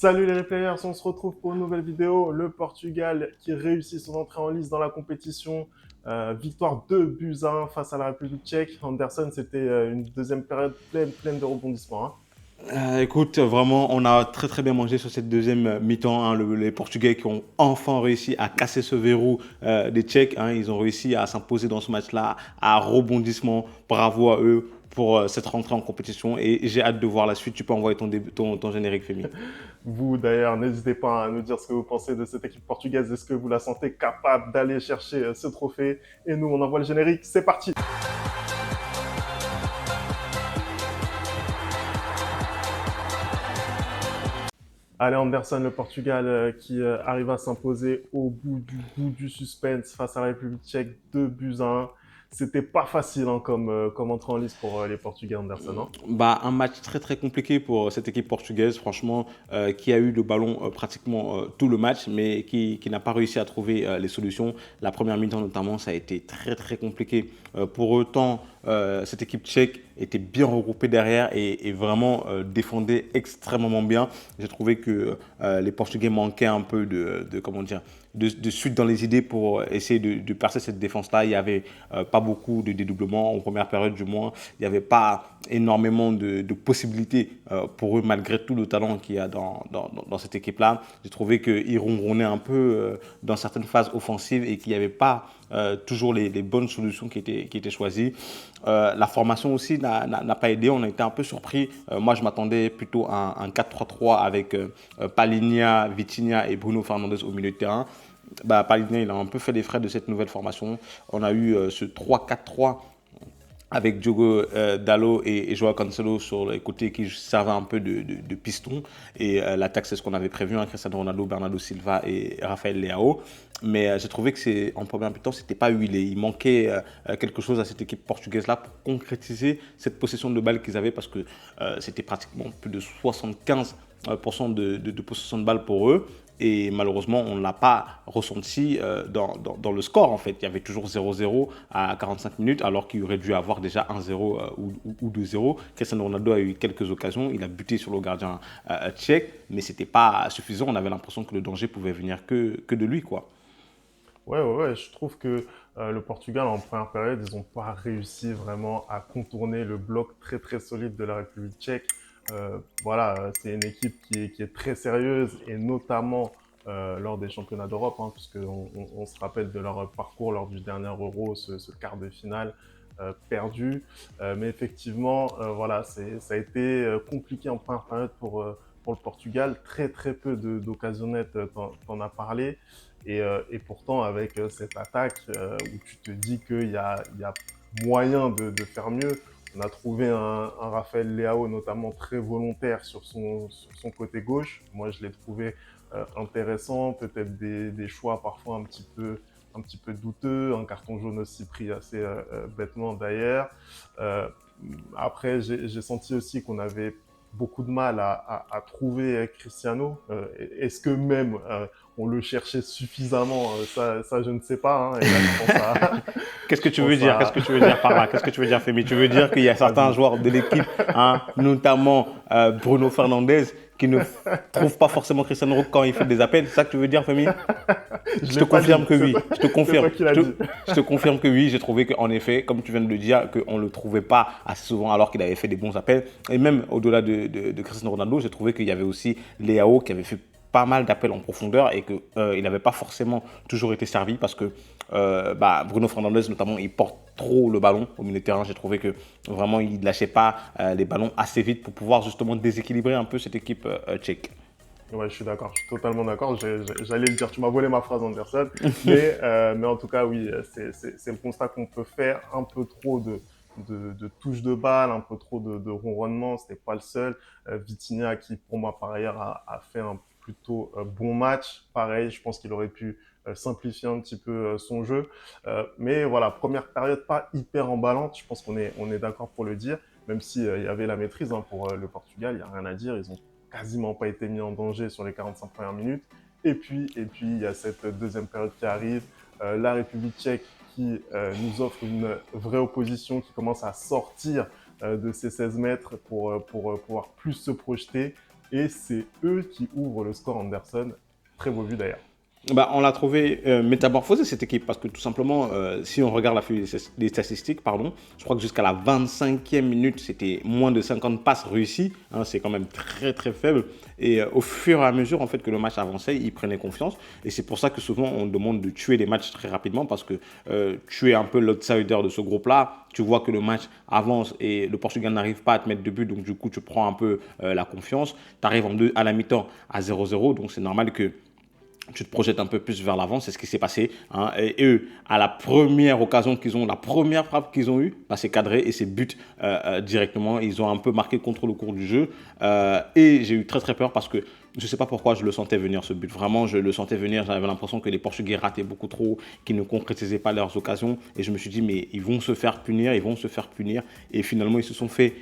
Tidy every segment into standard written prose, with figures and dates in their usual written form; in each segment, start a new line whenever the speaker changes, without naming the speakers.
Salut les replayers, on se retrouve pour une nouvelle vidéo. Le Portugal qui réussit son entrée en lice dans la compétition. Victoire 2 buts à 1 face à la République tchèque. Anderson, c'était une deuxième période pleine de rebondissements, hein.
Écoute, vraiment, on a très très bien mangé sur cette deuxième mi-temps, hein. Les Portugais qui ont enfin réussi à casser ce verrou des Tchèques, hein. Ils ont réussi à s'imposer dans ce match-là, à rebondissement. Bravo à eux pour cette rentrée en compétition et j'ai hâte de voir la suite. Tu peux envoyer ton générique, Femi.
Vous d'ailleurs, n'hésitez pas à nous dire ce que vous pensez de cette équipe portugaise. Est-ce que vous la sentez capable d'aller chercher ce trophée? Et nous, on envoie le générique. C'est parti! Allez, Anderson, le Portugal qui arrive à s'imposer au bout du suspense face à la République tchèque, 2 buts à 1. C'était pas facile, hein, comme entrée en lice pour les Portugais, Anderson, hein.
Bah, un match très très compliqué pour cette équipe portugaise, franchement, qui a eu le ballon pratiquement tout le match, mais qui n'a pas réussi à trouver les solutions. La première mi-temps notamment, ça a été très très compliqué. Pour autant, cette équipe tchèque était bien regroupée derrière et vraiment défendait extrêmement bien. J'ai trouvé que les Portugais manquaient un peu comment dire, de suite dans les idées pour essayer de percer cette défense-là. Il n'y avait pas beaucoup de dédoublements, en première période du moins. Il n'y avait pas énormément de possibilités pour eux, malgré tout le talent qu'il y a dans cette équipe-là. J'ai trouvé qu'ils ronronnaient un peu dans certaines phases offensives et qu'il n'y avait pas toujours les bonnes solutions qui étaient choisies. La formation aussi n'a pas aidé. On a été un peu surpris. Moi, je m'attendais plutôt à un 4-3-3 avec Palhinha, Vitinha et Bruno Fernandes au milieu de terrain. Bah, Palhinha, il a un peu fait les frais de cette nouvelle formation. On a eu ce 3-4-3 avec Diogo Dalot et Joao Cancelo sur les côtés qui servaient un peu de piston. Et l'attaque, c'est ce qu'on avait prévu, hein, Cristiano Ronaldo, Bernardo Silva et Rafael Leao. Mais j'ai trouvé que en première mi-temps, c'était pas huilé. Il manquait quelque chose à cette équipe portugaise-là pour concrétiser cette possession de balle qu'ils avaient parce que c'était pratiquement plus de 75% de possession de balle pour eux. Et malheureusement, on ne l'a pas ressenti dans le score, en fait. Il y avait toujours 0-0 à 45 minutes, alors qu'il aurait dû avoir déjà 1-0 ou 2-0. Cristiano Ronaldo a eu quelques occasions. Il a buté sur le gardien tchèque, mais ce n'était pas suffisant. On avait l'impression que le danger pouvait venir que de lui, quoi.
Ouais, je trouve que le Portugal, en première période, ils n'ont pas réussi vraiment à contourner le bloc très solide de la République tchèque. Voilà, c'est une équipe qui est très sérieuse et notamment lors des championnats d'Europe, hein, puisqu'on on se rappelle de leur parcours lors du dernier Euro, ce quart de finale perdu. Mais effectivement, voilà, ça a été compliqué en première période pour le Portugal. Très peu d'occasions nettes, t'en as parlé. Et pourtant, avec cette attaque où tu te dis il y a moyen de faire mieux, on a trouvé un Raphaël Leao notamment très volontaire sur son côté gauche. Moi, je l'ai trouvé intéressant, peut-être des choix parfois un petit peu douteux, un carton jaune aussi pris assez bêtement d'ailleurs. Euh, Après, j'ai senti aussi qu'on avait beaucoup de mal à trouver Cristiano. Est-ce que même on le cherchait suffisamment? Ça, je ne sais pas, hein. Et là,
Qu'est-ce que
je
tu veux
pense
dire?
à,
Qu'est-ce que tu veux dire par là? Qu'est-ce que tu veux dire, Femi? Tu veux dire qu'il y a certains
vas-y.
joueurs de l'équipe, hein, notamment Bruno Fernandes, qui ne trouvent pas forcément Cristiano Ronaldo quand il fait des appels? C'est ça que tu veux dire, Femi?
Je
Je te
l'ai pas
confirme
dit.
que oui. Je te
C'est
confirme.
toi qui l'as dit.
Je te confirme que oui. J'ai trouvé qu'en effet, comme tu viens de le dire, qu'on ne le trouvait pas assez souvent alors qu'il avait fait des bons appels. Et même au-delà de Cristiano Ronaldo, j'ai trouvé qu'il y avait aussi Léao qui avait fait pas mal d'appels en profondeur et qu'il n'avait pas forcément toujours été servi parce que bah, Bruno Fernandes notamment il porte trop le ballon au milieu de terrain. J'ai trouvé que vraiment il ne lâchait pas les ballons assez vite pour pouvoir justement déséquilibrer un peu cette équipe tchèque.
Ouais, je suis d'accord, je suis totalement d'accord. J'allais le dire, tu m'as volé ma phrase, Anderson. Mais en tout cas, oui, c'est le constat qu'on peut faire. Un peu trop de touches de balle, un peu trop de ronronnement. C'était pas le seul. Vitinha, qui pour moi, par ailleurs, a fait un plutôt bon match. Pareil, je pense qu'il aurait pu simplifier un petit peu son jeu. Mais voilà, première période pas hyper emballante. Je pense on est d'accord pour le dire. Même si il y avait la maîtrise, hein, pour le Portugal, il y a rien à dire. Ils ont quasiment pas été mis en danger sur les 45 premières minutes. Et puis il y a cette deuxième période qui arrive, la République tchèque qui nous offre une vraie opposition, qui commence à sortir de ses 16 mètres pour pouvoir plus se projeter. et c'est eux qui ouvrent le score. Anderson. Très beau but d'ailleurs.
Bah, on l'a trouvé métamorphosée cette équipe parce que tout simplement, si on regarde la feuille des statistiques, pardon, je crois que jusqu'à la 25e minute, c'était moins de 50 passes réussies. Hein, c'est quand même très très faible. Et au fur et à mesure en fait que le match avançait, ils prenaient confiance. Et c'est pour ça que souvent on demande de tuer les matchs très rapidement parce que tu es un peu l'outsider de ce groupe-là. Tu vois que le match avance et le Portugal n'arrive pas à te mettre de but, donc du coup tu prends un peu la confiance. Tu arrives à la mi-temps à 0-0, donc c'est normal que tu te projettes un peu plus vers l'avant, c'est ce qui s'est passé. Hein. Et eux, à la première occasion qu'ils ont, la première frappe qu'ils ont eue, bah, c'est cadré et c'est but directement. Ils ont un peu marqué contre le cours du jeu. Et j'ai eu très très peur parce que je ne sais pas pourquoi je le sentais venir ce but. Vraiment, je le sentais venir. J'avais l'impression que les Portugais rataient beaucoup trop, qu'ils ne concrétisaient pas leurs occasions. Et je me suis dit, mais ils vont se faire punir, ils vont se faire punir. Et finalement, ils se sont fait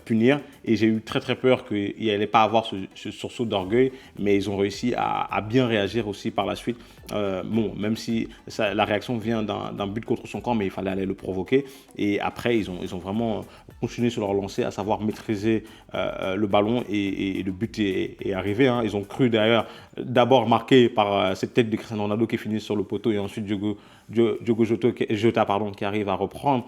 punir. Et j'ai eu très très peur qu'il n'allait pas avoir ce sursaut d'orgueil. Mais ils ont réussi à bien réagir aussi par la suite. Bon, même si la réaction vient d'un but contre son camp, mais il fallait aller le provoquer. Et après, ils ont vraiment continué sur leur lancée, à savoir maîtriser le ballon. Et le but est arrivé. Hein. Ils ont cru d'ailleurs d'abord marqué par cette tête de Cristiano Ronaldo qui finit sur le poteau et ensuite Diogo Jota qui arrive à reprendre.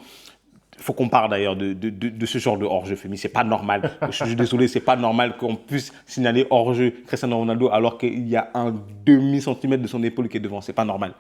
Il faut qu'on parle d'ailleurs de ce genre de hors-jeu, Femi. C'est pas normal. Je suis désolé, c'est pas normal qu'on puisse signaler hors-jeu Cristiano Ronaldo alors qu'il y a un demi-centimètre de son épaule qui est devant. C'est pas normal.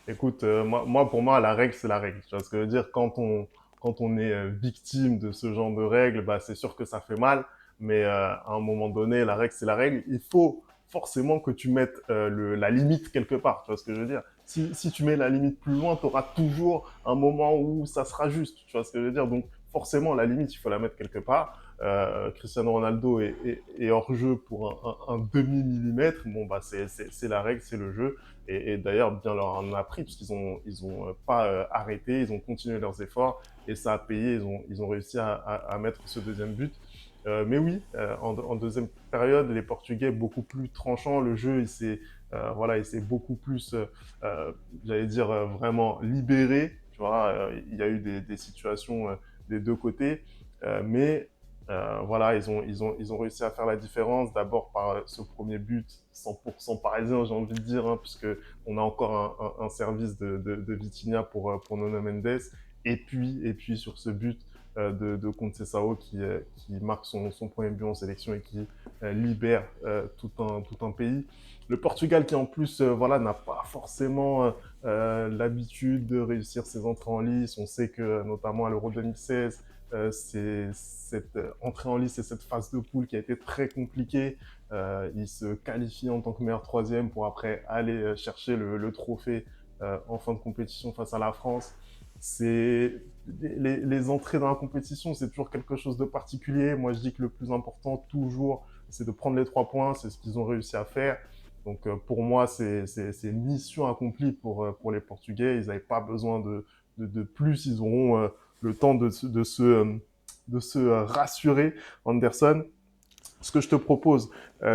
Écoute, pour moi, la règle, c'est la règle. Tu vois ce que je veux dire? Quand on est victime de ce genre de règles, bah, c'est sûr que ça fait mal. Mais à un moment donné, la règle, c'est la règle. Il faut forcément que tu mettes la limite quelque part. Tu vois ce que je veux dire? Si tu mets la limite plus loin, tu auras toujours un moment où ça sera juste. Tu vois ce que je veux dire? Donc, forcément, la limite, il faut la mettre quelque part. Cristiano Ronaldo est hors jeu pour un demi-millimètre. Bon, bah, c'est la règle, c'est le jeu. Et d'ailleurs, bien leur en a pris, puisqu'ils ont pas arrêté, ils ont continué leurs efforts, et ça a payé, ils ont réussi à mettre ce deuxième but. Mais oui, en deuxième période, les Portugais beaucoup plus tranchants, le jeu il s'est beaucoup plus, j'allais dire vraiment libéré. Tu vois, il y a eu des situations des deux côtés, mais voilà, ils ont réussi à faire la différence. D'abord par ce premier but 100% parisien, j'ai envie de dire, hein, puisque on a encore un service de Vitinha pour Nuno Mendes. Et puis sur ce but de Conceição qui marque son premier but en sélection et qui libère tout un pays. Le Portugal qui en plus voilà, n'a pas forcément l'habitude de réussir ses entrées en lice. On sait que notamment à l'Euro 2016, c'est cette entrée en lice et cette phase de poule qui a été très compliquée. Il se qualifie en tant que meilleur troisième pour après aller chercher le trophée en fin de compétition face à la France. C'est les entrées dans la compétition, c'est toujours quelque chose de particulier. Moi, je dis que le plus important, toujours, c'est de prendre les 3 points. C'est ce qu'ils ont réussi à faire. Donc, pour moi, c'est mission accomplie pour les Portugais. Ils n'avaient pas besoin de plus. Ils auront le temps de se rassurer. Anderson, ce que je te propose,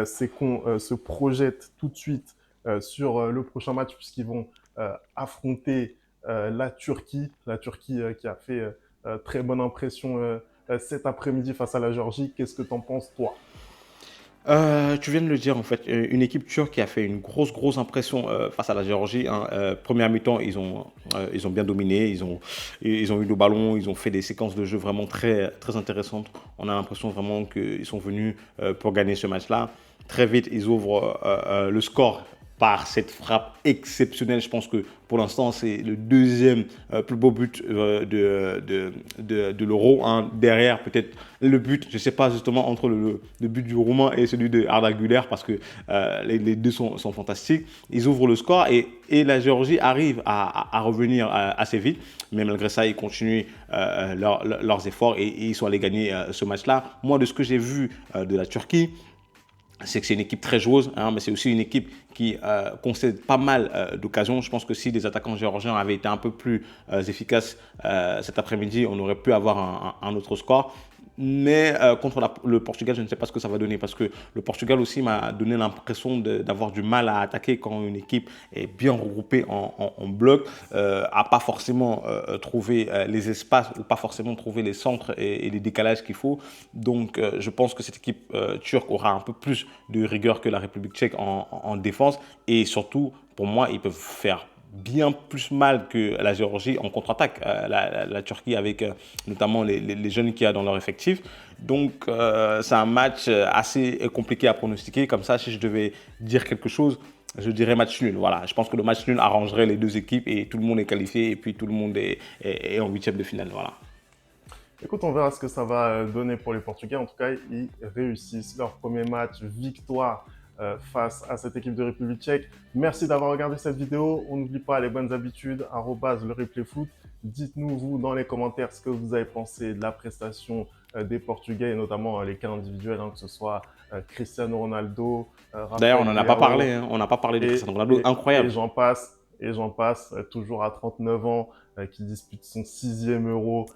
c'est qu'on se projette tout de suite sur le prochain match, puisqu'ils vont affronter la Turquie. La Turquie qui a fait très bonne impression cet après-midi face à la Géorgie. Qu'est-ce que tu en penses, toi?
Tu viens de le dire en fait, une équipe turque qui a fait une grosse impression face à la Géorgie. Hein. Première mi-temps, ils ont bien dominé, ils ont eu le ballon, ils ont fait des séquences de jeu vraiment très intéressantes. On a l'impression vraiment qu'ils sont venus pour gagner ce match-là. Très vite, ils ouvrent le score par cette frappe exceptionnelle. Je pense que pour l'instant, c'est le deuxième plus beau but de l'Euro. Hein. Derrière, peut-être le but, je ne sais pas justement, entre le but du Roumain et celui de Arda Güler, parce que les deux sont fantastiques. Ils ouvrent le score et la Géorgie arrive à revenir assez vite. Mais malgré ça, ils continuent leurs efforts et ils sont allés gagner ce match-là. Moi, de ce que j'ai vu de la Turquie, c'est que c'est une équipe très joueuse, hein, mais c'est aussi une équipe qui concède pas mal d'occasions. Je pense que si les attaquants géorgiens avaient été un peu plus efficaces cet après-midi, on aurait pu avoir un autre score. Mais contre le Portugal, je ne sais pas ce que ça va donner parce que le Portugal aussi m'a donné l'impression d'avoir du mal à attaquer quand une équipe est bien regroupée en bloc, a pas forcément trouvé les espaces ou pas forcément trouvé les centres et les décalages qu'il faut. Donc je pense que cette équipe turque aura un peu plus de rigueur que la République tchèque en défense et surtout, pour moi, ils peuvent faire bien plus mal que la Géorgie en contre-attaque, la Turquie avec notamment les jeunes qu'il y a dans leur effectif. Donc c'est un match assez compliqué à pronostiquer. Comme ça, si je devais dire quelque chose, je dirais match nul. Voilà, je pense que le match nul arrangerait les deux équipes et tout le monde est qualifié et puis tout le monde est en huitième de finale. Voilà.
Écoute, on verra ce que ça va donner pour les Portugais. En tout cas, ils réussissent leur premier match victoire face à cette équipe de République tchèque. Merci d'avoir regardé cette vidéo. On n'oublie pas les bonnes habitudes, @le replay foot. Dites-nous, vous, dans les commentaires, ce que vous avez pensé de la prestation des Portugais, et notamment les cas individuels, hein, que ce soit Cristiano Ronaldo,
D'ailleurs, on
Rafael
n'en a pas
Leao,
parlé. Hein. On n'a pas parlé de
et,
Cristiano Ronaldo.
et
Incroyable.
j'en passe, toujours à 39 ans, qui dispute son sixième Euro,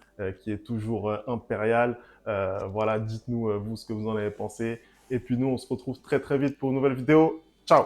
qui est toujours impérial. Voilà, dites-nous, vous, ce que vous en avez pensé. Et puis nous, on se retrouve très très vite pour une nouvelle vidéo. Ciao!